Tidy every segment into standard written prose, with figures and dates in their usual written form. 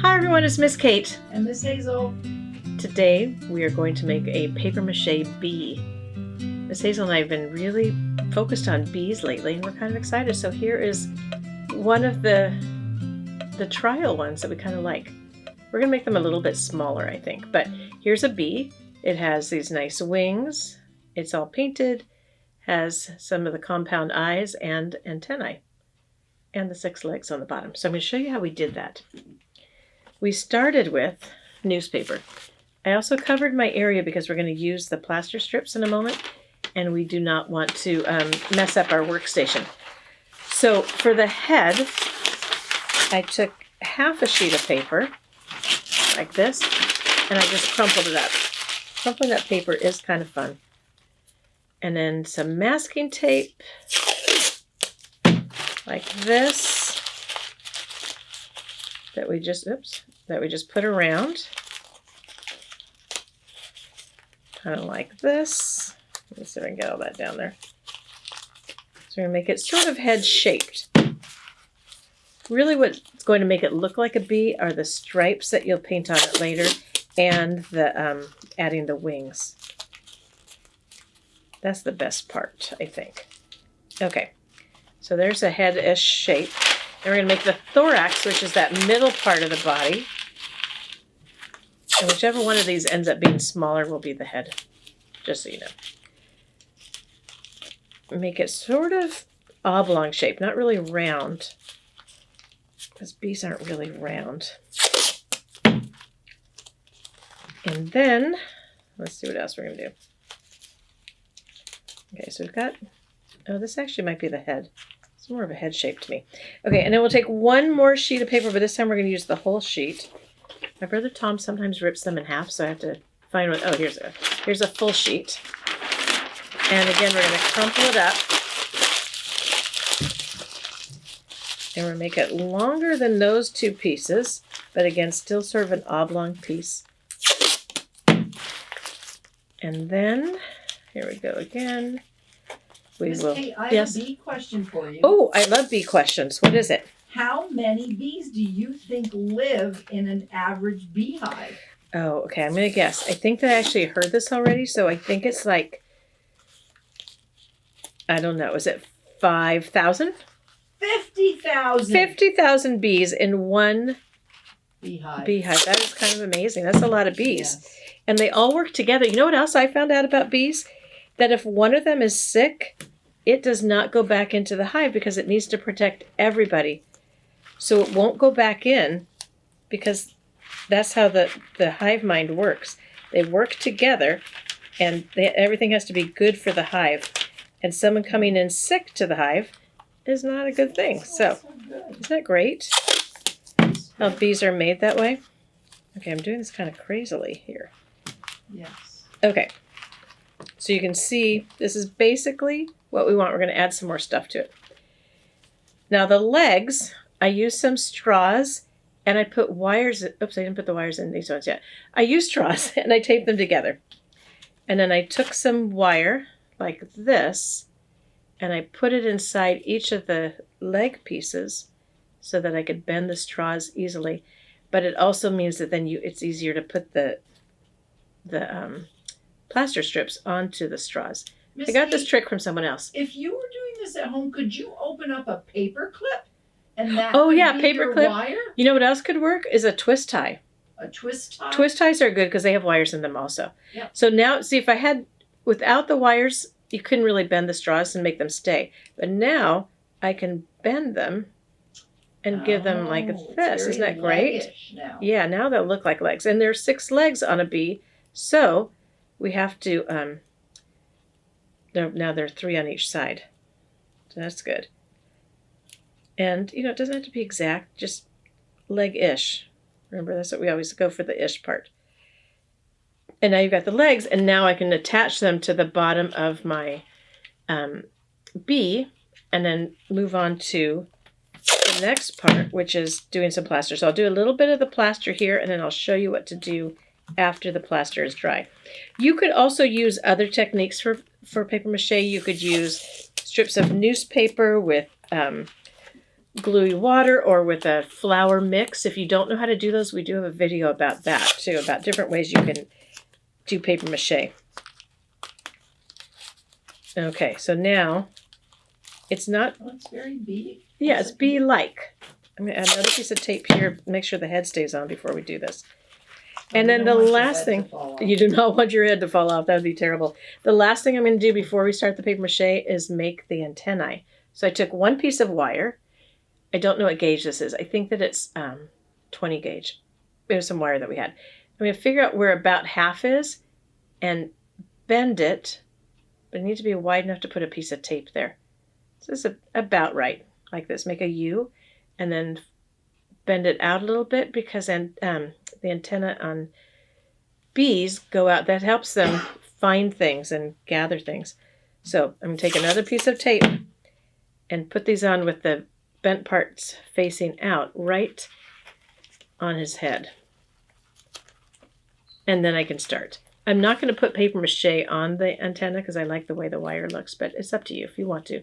Hi everyone, it's Miss Kate. And Miss Hazel. Today we are going to make a paper mache bee. Miss Hazel and I have been really focused on bees lately and we're kind of excited. So here is one of the trial ones that we kind of like. We're going to make them a little bit smaller, I think. But here's a bee. It has these nice wings. It's all painted. Has some of the compound eyes and antennae. And the 6 legs on the bottom. So I'm going to show you how we did that. We started with newspaper. I also covered my area because we're going to use the plaster strips in a moment, and we do not want to mess up our workstation. So for the head, I took half a sheet of paper, like this, and I just crumpled it up. Crumpling up paper is kind of fun. And then some masking tape, like this. That we just put around, kind of like this. Let me see if I can get all that down there. So we're going to make it sort of head shaped. Really what's going to make it look like a bee are the stripes that you'll paint on it later and the adding the wings. That's the best part, I think. Okay, so there's a head-ish shape. And we're going to make the thorax, which is that middle part of the body. And whichever one of these ends up being smaller will be the head, just so you know. Make it sort of oblong shape, not really round, because bees aren't really round. And then, let's see what else we're going to do. Okay, so we've got, oh, this actually might be the head. It's more of a head shape to me. Okay, and then we'll take one more sheet of paper, but this time we're going to use the whole sheet. My brother Tom sometimes rips them in half, so I have to find one. Oh, here's a full sheet. And again, we're going to crumple it up. And we're going to make it longer than those two pieces, but again, still sort of an oblong piece. And then, here we go again. Miss Kate, I have a bee question for you. Oh, I love bee questions. What is it? How many bees do you think live in an average beehive? Oh, okay. I'm going to guess. I think that I actually heard this already, so I think it's like, I don't know. Is it 5,000? 50,000. 50,000 bees in one beehive. That is kind of amazing. That's a lot of bees. Yes. And they all work together. You know what else I found out about bees? That if one of them is sick, it does not go back into the hive because it needs to protect everybody. So it won't go back in because that's how the hive mind works. They work together and everything has to be good for the hive. And someone coming in sick to the hive is not a good thing. So isn't that great? How bees are made that way? Okay, I'm doing this kind of crazily here. Yes. Okay. So you can see this is basically what we want. We're going to add some more stuff to it. Now the legs, I used some straws and I put wires. Oops, I didn't put the wires in these ones yet. I used straws and I taped them together. And then I took some wire like this and I put it inside each of the leg pieces so that I could bend the straws easily. But it also means that then it's easier to put the plaster strips onto the straws. I got this trick from someone else. If you were doing this at home, could you open up a paper clip? And that Paperclip. Wire? You know what else could work? Is a twist tie. A twist tie? Twist ties are good because they have wires in them also. Yep. So now, see, if I had, without the wires, you couldn't really bend the straws and make them stay. But now I can bend them and give them like this. Isn't that great? Now. Yeah, now they'll look like legs. And there's 6 legs on a bee. So we have to, now there are 3 on each side. So that's good. And, you know, it doesn't have to be exact, just leg-ish. Remember, that's what we always go for, the ish part. And now you've got the legs, and now I can attach them to the bottom of my bee and then move on to the next part, which is doing some plaster. So I'll do a little bit of the plaster here, and then I'll show you what to do after the plaster is dry. You could also use other techniques for paper mache. You could use strips of newspaper with gluey water or with a flour mix. If you don't know how to do those, we do have a video about that too, about different ways you can do paper mache. Okay, so now it's not... Oh, it's very bee. Yeah, it's bee-like. I'm going to add another piece of tape here, make sure the head stays on before we do this. And then the last thing, you do not want your head to fall off. That would be terrible. The last thing I'm going to do before we start the paper mache is make the antennae. So I took one piece of wire. I don't know what gauge this is. I think that it's 20 gauge. It was some wire that we had. I'm going to figure out where about half is and bend it, but it needs to be wide enough to put a piece of tape there. So this is about right, like this. Make a U and then bend it out a little bit because the antenna on bees go out. That helps them find things and gather things. So I'm going to take another piece of tape and put these on with the bent parts facing out right on his head. And then I can start. I'm not going to put paper mache on the antenna because I like the way the wire looks, but it's up to you. If you want to,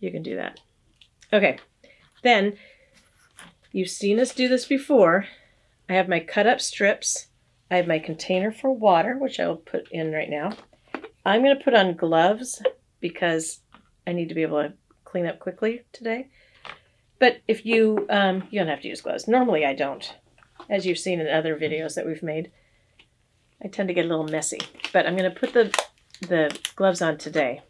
you can do that. Okay, then you've seen us do this before. I have my cut up strips. I have my container for water, which I will put in right now. I'm going to put on gloves because I need to be able to clean up quickly today. But if you don't have to use gloves. Normally I don't, as you've seen in other videos that we've made. I tend to get a little messy, but I'm going to put the gloves on today.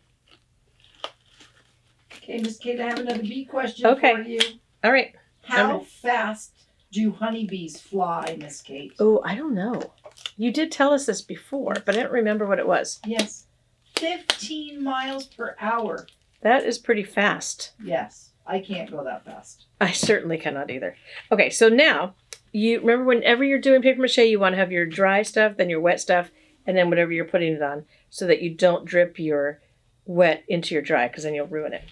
Okay, Miss Kate, I have another bee question for you. All right. How fast do honeybees fly, Miss Kate? Oh, I don't know. You did tell us this before, but I don't remember what it was. Yes. 15 miles per hour. That is pretty fast. Yes. I can't go that fast. I certainly cannot either. Okay, so now, you remember whenever you're doing paper mache, you want to have your dry stuff, then your wet stuff, and then whatever you're putting it on, so that you don't drip your wet into your dry, because then you'll ruin it.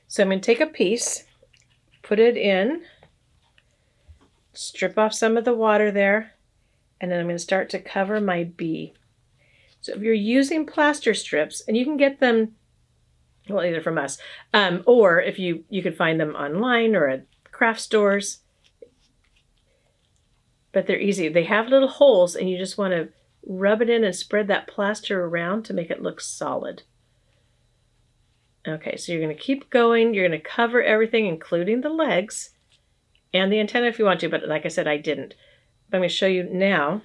So I'm going to take a piece, put it in, strip off some of the water there, and then I'm going to start to cover my bee. So if you're using plaster strips, and you can get them, well, either from us, or if you could find them online or at craft stores, but they're easy. They have little holes, and you just want to rub it in and spread that plaster around to make it look solid. Okay, so you're going to keep going. You're going to cover everything, including the legs and the antenna if you want to, but like I said, I didn't. But I'm going to show you now.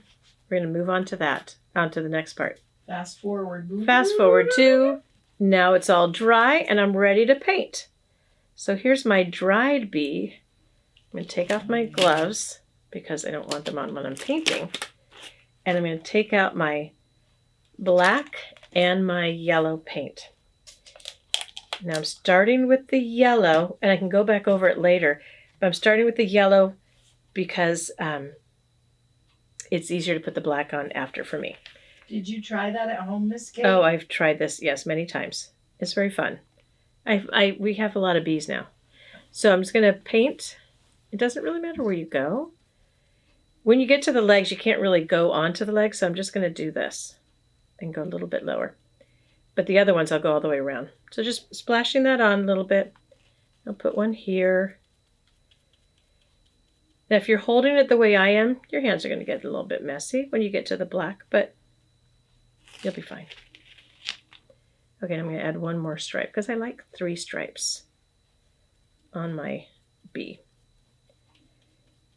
We're going to move on to that, on to the next part. Fast forward. Fast forward to, now it's all dry, and I'm ready to paint. So here's my dried bee. I'm going to take off my gloves because I don't want them on when I'm painting. And I'm going to take out my black and my yellow paint. Now I'm starting with the yellow, and I can go back over it later, but I'm starting with the yellow because it's easier to put the black on after for me. Did you try that at home, Miss Kate? Oh, I've tried this, yes, many times. It's very fun. We have a lot of bees now. So I'm just going to paint. It doesn't really matter where you go. When you get to the legs, you can't really go onto the legs, so I'm just going to do this and go a little bit lower. But the other ones I'll go all the way around. So just splashing that on a little bit. I'll put one here. Now if you're holding it the way I am, your hands are going to get a little bit messy when you get to the black, but you'll be fine. Okay, I'm going to add one more stripe because I like 3 stripes on my bee.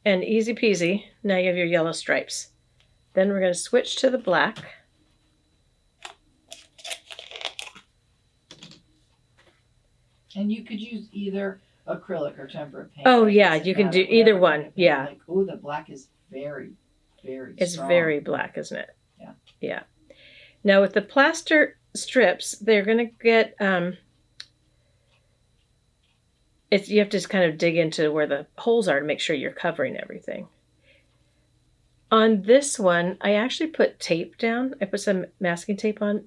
And easy peasy, now you have your yellow stripes. Then we're going to switch to the black. And you could use either acrylic or tempera paint. Oh yeah, you can do either one. Yeah. Like, oh, the black is very, very It's strong. very black, isn't it? Yeah. Yeah. Now with the plaster strips, they're going to get, you have to just kind of dig into where the holes are to make sure you're covering everything. On this one, I actually put tape down. I put some masking tape on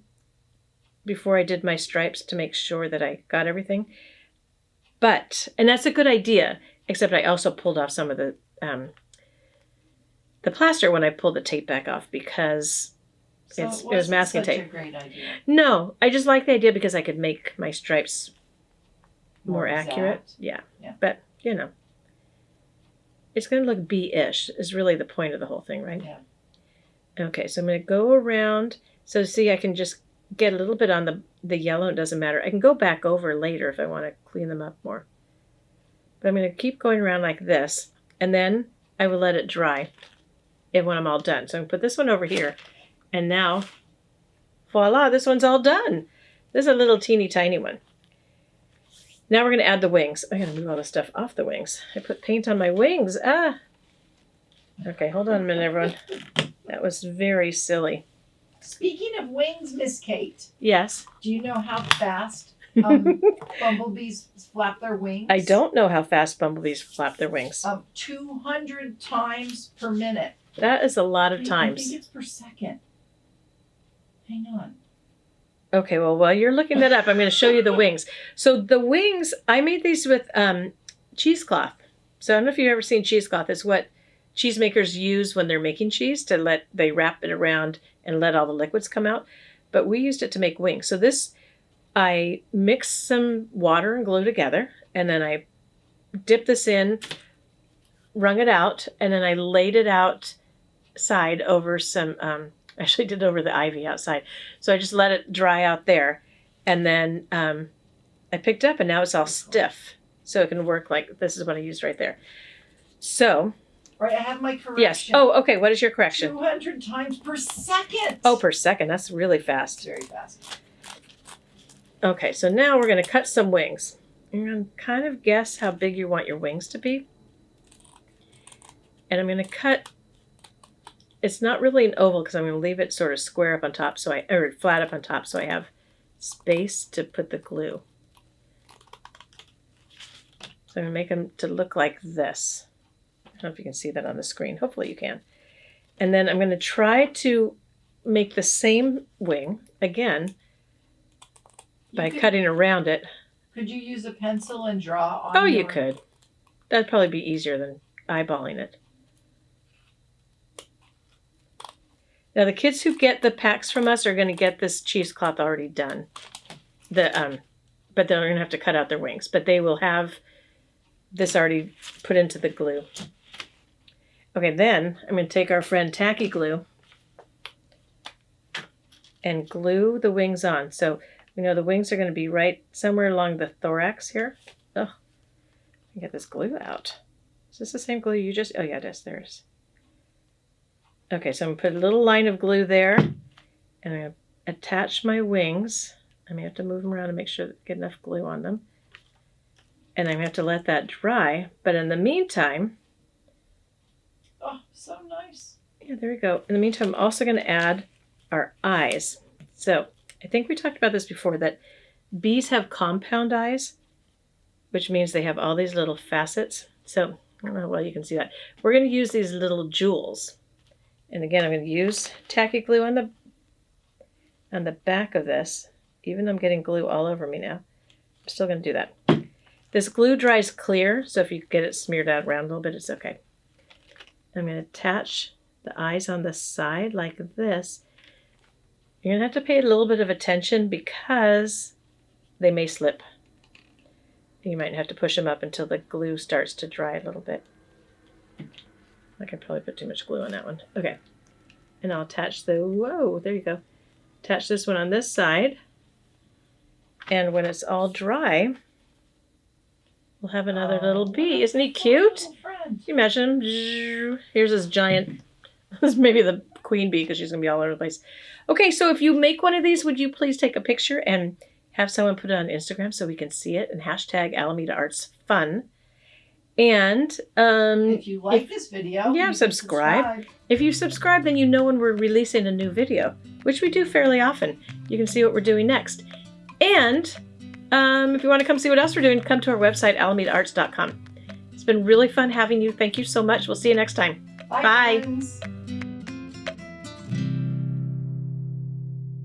before I did my stripes to make sure that I got everything. And that's a good idea, except I also pulled off some of the plaster when I pulled the tape back off because it was masking tape. Such a great idea. No, I just like the idea because I could make my stripes more accurate. exact. Yeah. Yeah. But, you know, it's going to look bee-ish is really the point of the whole thing, right? Yeah. Okay, so I'm going to go around. So see, I can just get a little bit on the yellow. It doesn't matter. I can go back over later if I want to clean them up more. But I'm going to keep going around like this. And then I will let it dry when I'm all done. So I'm going to put this one over here. And now, voila, this one's all done. This is a little teeny tiny one. Now we're going to add the wings. I got to move all the stuff off the wings. I put paint on my wings. Ah! Okay, hold on a minute, everyone. That was very silly. Speaking of wings, Miss Kate, Yes. do you know how fast bumblebees flap their wings? I don't know how fast bumblebees flap their wings. 200 times per minute. That is a lot of I times. think it's per second. Hang on. Okay, well, while you're looking that up, I'm going to show you the wings. So the wings, I made these with cheesecloth. So I don't know if you've ever seen cheesecloth. It's what cheesemakers use when they're making cheese they wrap it around and let all the liquids come out. But we used it to make wings. So this, I mixed some water and glue together, and then I dipped this in, wrung it out, and then I laid it outside over some, actually did over the ivy outside. So I just let it dry out there. And then I picked up, and now it's all stiff. So it can work like, this is what I used right there. So. All right, I have my correction. Yes. Oh, okay. What is your correction? 200 times per second. Oh, per second. That's really fast. It's very fast. Okay, so now we're going to cut some wings. You're going to kind of guess how big you want your wings to be. And I'm going to cut, it's not really an oval because I'm going to leave it sort of square up on top, or flat up on top, so I have space to put the glue. So I'm going to make them to look like this. I don't know if you can see that on the screen. Hopefully you can. And then I'm going to try to make the same wing again by cutting around it. Could you use a pencil and draw on Oh, you could. That'd probably be easier than eyeballing it. Now the kids who get the packs from us are going to get this cheesecloth already done. But they're going to have to cut out their wings. But they will have this already put into the glue. Okay, then I'm going to take our friend Tacky Glue and glue the wings on. So, you know, the wings are going to be right somewhere along the thorax here. Oh, get this glue out. Is this the same glue you just, oh yeah, it is, there it is. Okay, so I'm going to put a little line of glue there, and I'm going to attach my wings. I may have to move them around to make sure that I get enough glue on them. And I'm going to have to let that dry. But in the meantime, oh, so nice. Yeah, there we go. In the meantime, I'm also going to add our eyes. So I think we talked about this before, that bees have compound eyes, which means they have all these little facets. So I don't know how well you can see that. We're going to use these little jewels. And again, I'm going to use tacky glue on the back of this. Even though I'm getting glue all over me now, I'm still going to do that. This glue dries clear, so if you get it smeared out around a little bit, it's okay. I'm going to attach the eyes on the side like this. You're going to have to pay a little bit of attention because they may slip. You might have to push them up until the glue starts to dry a little bit. I could probably put too much glue on that one. Okay. And I'll attach whoa, there you go. Attach this one on this side. And when it's all dry, we'll have another little bee. Isn't he cute? Can you imagine him? Here's this giant, this is maybe the queen bee because she's going to be all over the place. Okay, so if you make one of these, would you please take a picture and have someone put it on Instagram so we can see it, and hashtag Alameda Arts Fun. And if you like this video, yeah, subscribe. If you subscribe, then you know when we're releasing a new video, which we do fairly often. You can see what we're doing next. And if you want to come see what else we're doing, come to our website, alamedaarts.com. It's been really fun having you. Thank you so much. We'll see you next time. Bye. Friends.